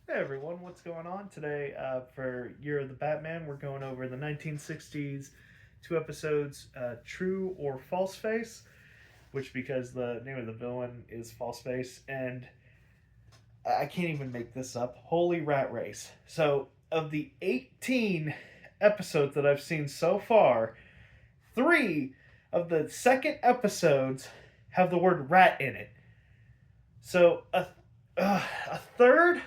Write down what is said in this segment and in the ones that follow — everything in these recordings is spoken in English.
Hey everyone, what's going on today? For Year of the Batman, we're going over the 1960s two episodes, True or False Face, which because the name of the villain is False Face, and I can't even make this up. Holy rat race! So, of the 18 episodes that I've seen so far, three of the second episodes have the word rat in it. So, a third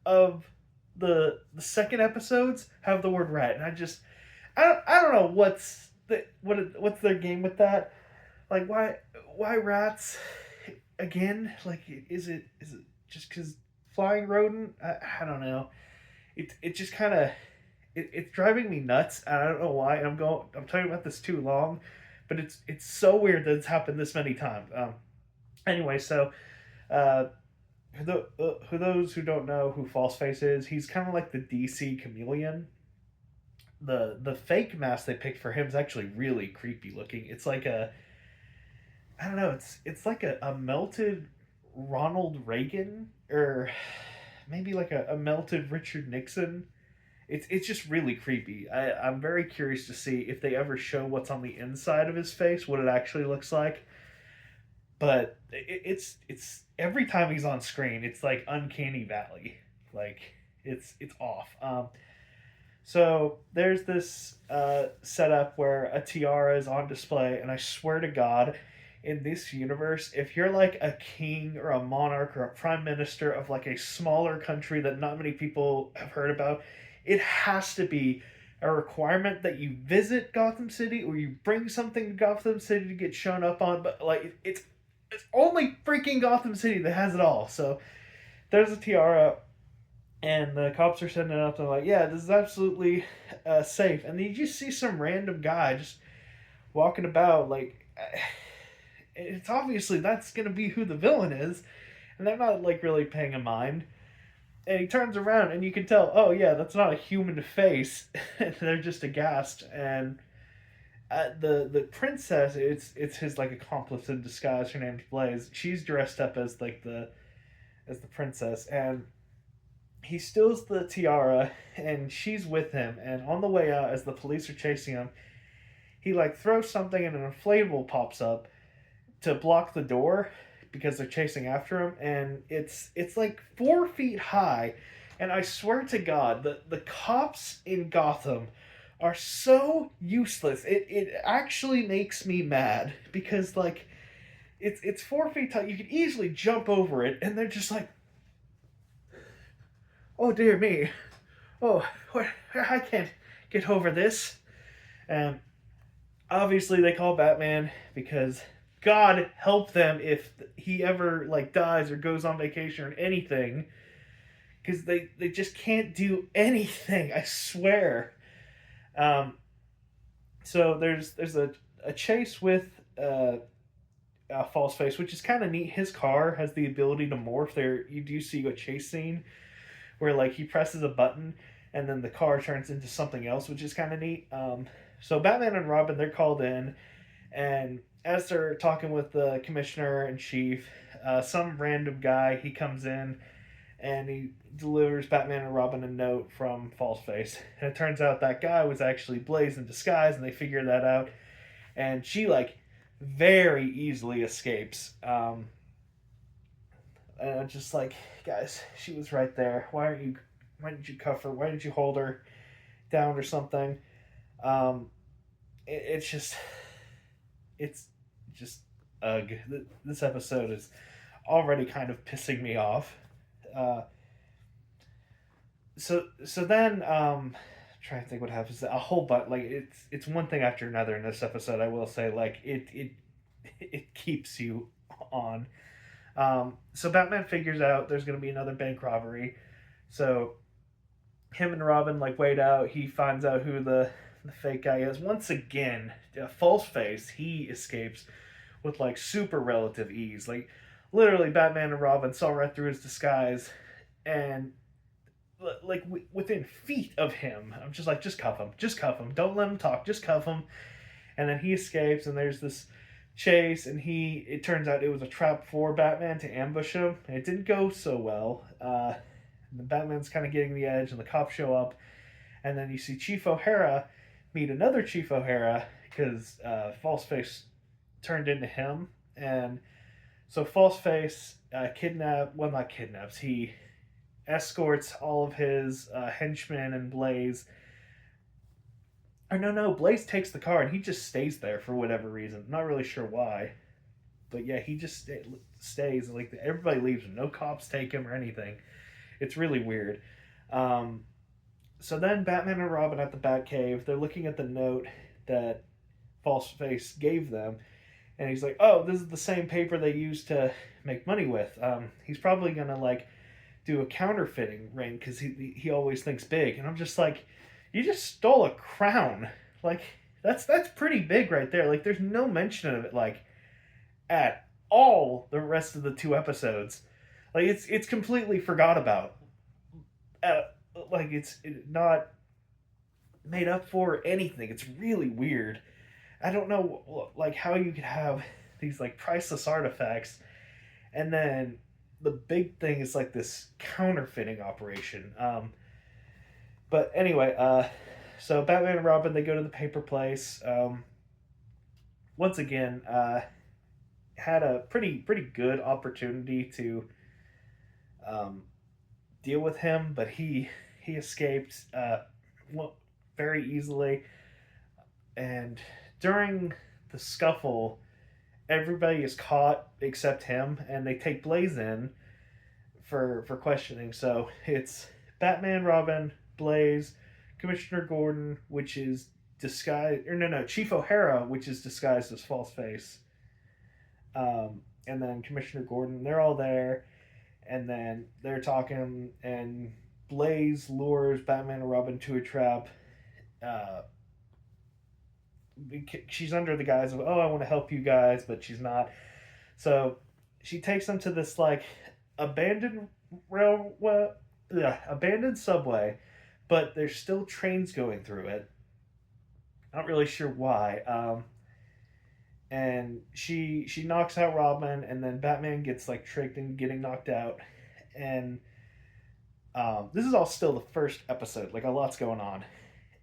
of the second episodes have the word rat, and I don't know what's their game with that. Like why rats again? Like is it just because flying rodent? I don't know. It just kind of it's driving me nuts. I don't know why. I'm talking about this too long, but it's so weird that it's happened this many times. Anyway, so uh, for those who don't know who Falseface is, he's kind of like the DC chameleon. The fake mask they picked for him is actually really creepy looking. It's like a I don't know. It's like a melted Ronald Reagan or maybe like a melted Richard Nixon. It's just really creepy. I'm very curious to see if they ever show what's on the inside of his face, what it actually looks like. But it's every time he's on screen, it's like uncanny valley. Like it's off. So there's this setup where a tiara is on display, and I swear to God, in this universe, if you're like a king or a monarch or a prime minister of like a smaller country that not many people have heard about, it has to be a requirement that you visit Gotham City or you bring something to Gotham City to get shown up on. But like it's only freaking Gotham City that has it all. So there's a tiara and the cops are setting it up. And they're like, "Yeah, this is absolutely safe." And then you just see some random guy just walking about, like it's obviously that's gonna be who the villain is, and they're not like really paying a mind. And he turns around, and you can tell, oh yeah, that's not a human face. And they're just aghast. And the princess, it's his like accomplice in disguise. Her name's Blaze. She's dressed up as the princess, and he steals the tiara and she's with him, and on the way out as the police are chasing him, he like throws something and an inflatable pops up to block the door because they're chasing after him, and it's like 4 feet high. And I swear to God, the cops in Gotham are so useless. It actually makes me mad because like it's 4 feet tall. You could easily jump over it, and they're just like, oh dear me, oh, I can't get over this. And obviously, they call Batman because God help them if he ever like dies or goes on vacation or anything, because they just can't do anything. I swear. Um, so there's a chase with False Face, which is kind of neat. His car has the ability to morph. There, you do see a chase scene where like he presses a button and then the car turns into something else, which is kind of neat. So Batman and Robin, they're called in, and as they're talking with the commissioner and chief, some random guy he comes in and he delivers Batman and Robin a note from Falseface. And it turns out that guy was actually Blaze in disguise, and they figure that out. And she like very easily escapes. And just like, guys, she was right there. Why aren't you? Why didn't you cuff her? Why didn't you hold her down or something? Um, it's just, it's just ugh. This episode is already kind of pissing me off. Uh, so then trying to think what happens. A whole but like it's one thing after another in this episode. I will say like it keeps you on. So Batman figures out there's going to be another bank robbery. So him and Robin like wait out. He finds out who the fake guy is. Once again, false face. He escapes with like super relative ease. Like literally, Batman and Robin saw right through his disguise, and like within feet of him, I'm just like, just cuff him, don't let him talk, just cuff him. And then he escapes, and there's this chase, and it turns out it was a trap for Batman to ambush him, and it didn't go so well. And the Batman's kind of getting the edge, and the cops show up, and then you see Chief O'Hara meet another Chief O'Hara because Falseface turned into him, and so Falseface not kidnaps, he escorts all of his henchmen and Blaze. Or no, Blaze takes the car and he just stays there for whatever reason. Not really sure why, but yeah, he just stays. Like everybody leaves him. No cops take him or anything. It's really weird. So then Batman and Robin at the Batcave, they're looking at the note that Falseface gave them, and he's like, "Oh, this is the same paper they used to make money with." He's probably gonna like do a counterfeiting ring because he always thinks big, and I'm just like, you just stole a crown. Like that's pretty big right there. Like there's no mention of it like at all the rest of the 2 episodes. Like it's completely forgot about. Like it's not made up for anything. It's really weird. I don't know like how you could have these like priceless artifacts, and then the big thing is like this counterfeiting operation. But anyway, so Batman and Robin, they go to the paper place. Once again, had a pretty good opportunity to deal with him, but he escaped very easily. And during the scuffle, everybody is caught except him, and they take Blaze in for questioning. So it's Batman, Robin, Blaze, Commissioner Gordon, which is disguised, or no, Chief O'Hara, which is disguised as Falseface, and then Commissioner Gordon. They're all there, and then they're talking, and Blaze lures Batman and Robin to a trap. She's under the guise of, oh, I want to help you guys, but she's not. So she takes them to this like abandoned abandoned subway, but there's still trains going through it. Not really sure why. And she knocks out Robin, and then Batman gets like tricked into getting knocked out. And this is all still the first episode. Like a lot's going on,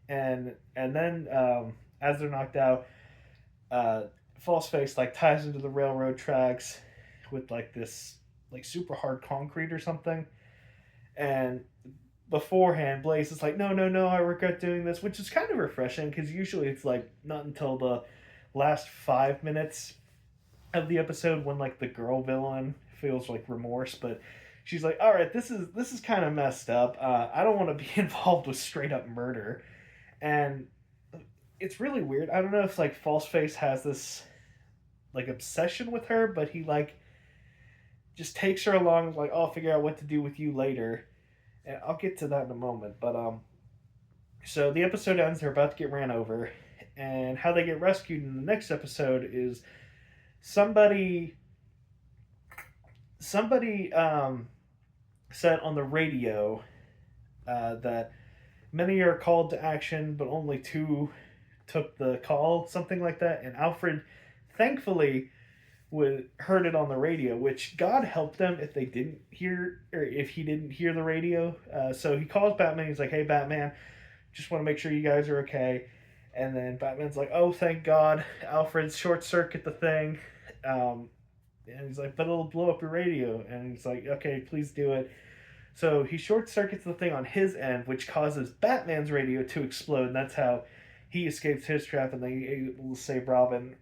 and then as they're knocked out, Falseface like ties into the railroad tracks with like this like super hard concrete or something. And beforehand, Blaze is like, no, I regret doing this, which is kind of refreshing because usually it's like not until the last 5 minutes of the episode when like the girl villain feels like remorse, but she's like, all right, this is kind of messed up. I don't want to be involved with straight up murder, and it's really weird. I don't know if like Falseface has this like obsession with her, but he like just takes her along, like, I'll figure out what to do with you later. And I'll get to that in a moment. But so the episode ends, they're about to get ran over, and how they get rescued in the next episode is somebody said on the radio that many are called to action, but only 2 took the call, something like that. And Alfred, thankfully, heard it on the radio, which God help them if they didn't hear, or if he didn't hear the radio. So he calls Batman. He's like, "Hey, Batman, just want to make sure you guys are okay." And then Batman's like, "Oh, thank God." Alfred's short circuit the thing, and he's like, "But it'll blow up your radio." And he's like, "Okay, please do it." So he short circuits the thing on his end, which causes Batman's radio to explode. And that's how he escapes his trap, and they able to save Robin.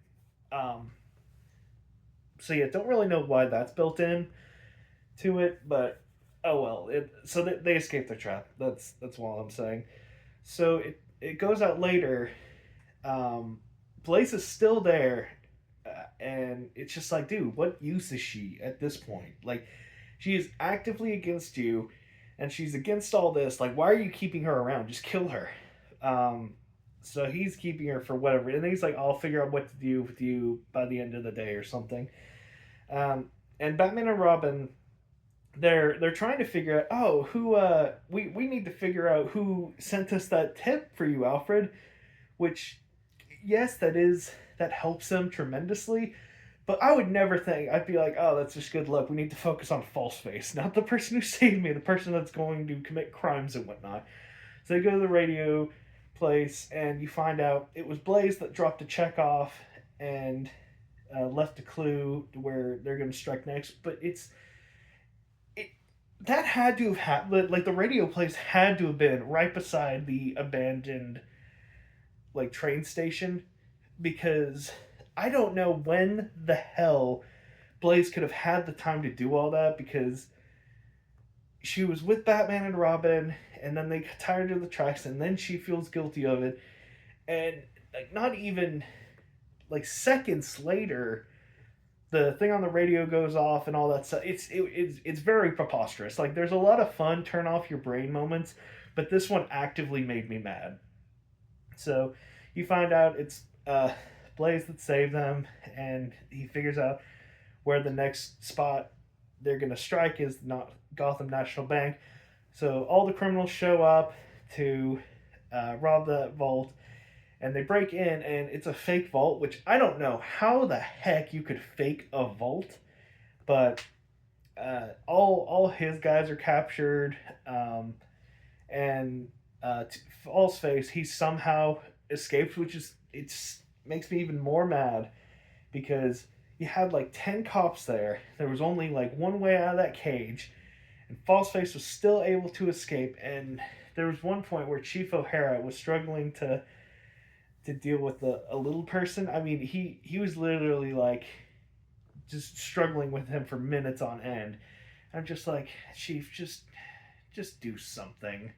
So yeah, don't really know why that's built in to it, but oh well. So they escape the trap. That's all I'm saying. So it goes out later. Blaze is still there, and it's just like, dude, what use is she at this point? Like, she is actively against you, and she's against all this. Like, why are you keeping her around? Just kill her. So he's keeping her for whatever, and then he's like, I'll figure out what to do with you by the end of the day or something. And Batman and Robin, they're trying to figure out, oh, who we need to figure out who sent us that tip for you, Alfred. Which, yes, that helps them tremendously, But I would never think, I'd be like, oh, that's just good luck. We need to focus on Falseface, not the person who saved me, the person that's going to commit crimes and whatnot. So they go to the radio place, and you find out it was Blaze that dropped a check off and left a clue to where they're going to strike next. But it that had to have happened. Like the radio place had to have been right beside the abandoned like train station, because I don't know when the hell Blaze could have had the time to do all that, because she was with Batman and Robin, and then they got tired of the tracks, and then she feels guilty of it, and like not even like seconds later, the thing on the radio goes off and all that stuff. It's very preposterous. Like there's a lot of fun turn off your brain moments, but this one actively made me mad. So you find out it's Blaze that saved them, and he figures out where the next spot they're going to strike is not Gotham National Bank. So all the criminals show up to rob that vault, and they break in, and it's a fake vault, which I don't know how the heck you could fake a vault, but all his guys are captured, and Falseface, he somehow escapes, which is it's makes me even more mad, because you had like 10 cops there. There was only like one way out of that cage, and Falseface was still able to escape. And there was one point where Chief O'Hara was struggling to deal with a little person. I mean, he was literally like just struggling with him for minutes on end. I'm just like, Chief, just do something,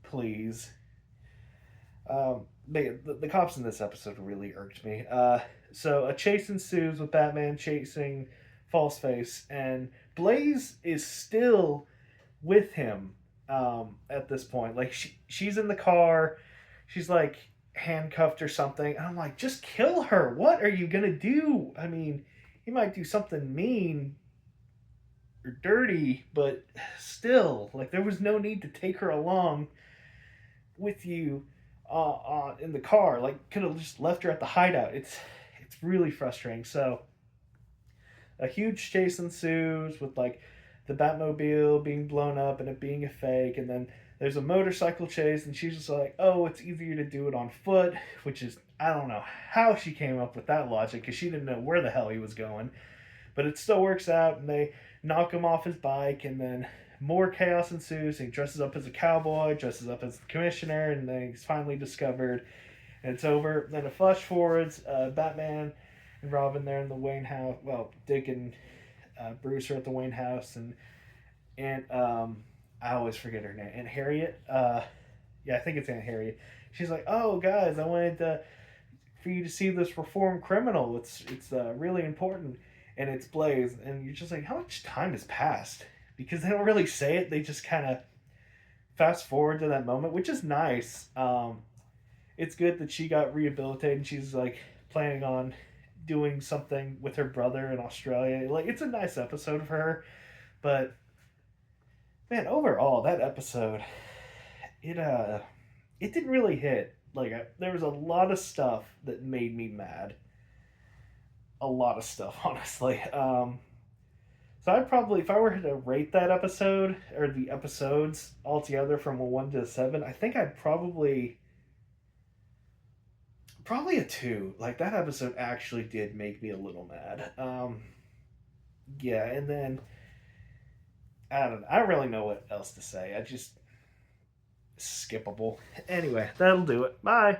please. The cops in this episode really irked me. So a chase ensues with Batman chasing Falseface, and Blaze is still with him at this point. Like she's in the car, she's like handcuffed or something, and I'm like, just kill her. What are you gonna do? I mean, he might do something mean or dirty, but still, like there was no need to take her along with you in the car. Like could have just left her at the hideout. It's really frustrating. So a huge chase ensues with like the Batmobile being blown up and it being a fake, and then there's a motorcycle chase, and she's just like, oh, it's easier to do it on foot, which is, I don't know how she came up with that logic, because she didn't know where the hell he was going, but it still works out, and they knock him off his bike, and then more chaos ensues. He dresses up as a cowboy, dresses up as the commissioner, and then he's finally discovered, and it's over. Then it flash forwards, Batman and Robin there in the Wayne house. Well, Dick and Bruce are at the Wayne house, and I always forget her name. Aunt Harriet. Yeah, I think it's Aunt Harriet. She's like, "Oh, guys, I wanted for you to see this reformed criminal. It's really important." And it's Blaze, and you're just like, how much time has passed? Because they don't really say it. They just kind of fast forward to that moment, which is nice. It's good that she got rehabilitated, and she's like planning on doing something with her brother in Australia. Like it's a nice episode of her, but man, overall that episode, it didn't really hit. Like there was a lot of stuff that made me mad. A lot of stuff, honestly. So I'd probably, if I were to rate that episode or the episodes altogether from a 1 to 7, I think I'd probably a 2. Like that episode actually did make me a little mad. Yeah, and then I don't know. I don't really know what else to say. I just skippable. Anyway, that'll do it. Bye.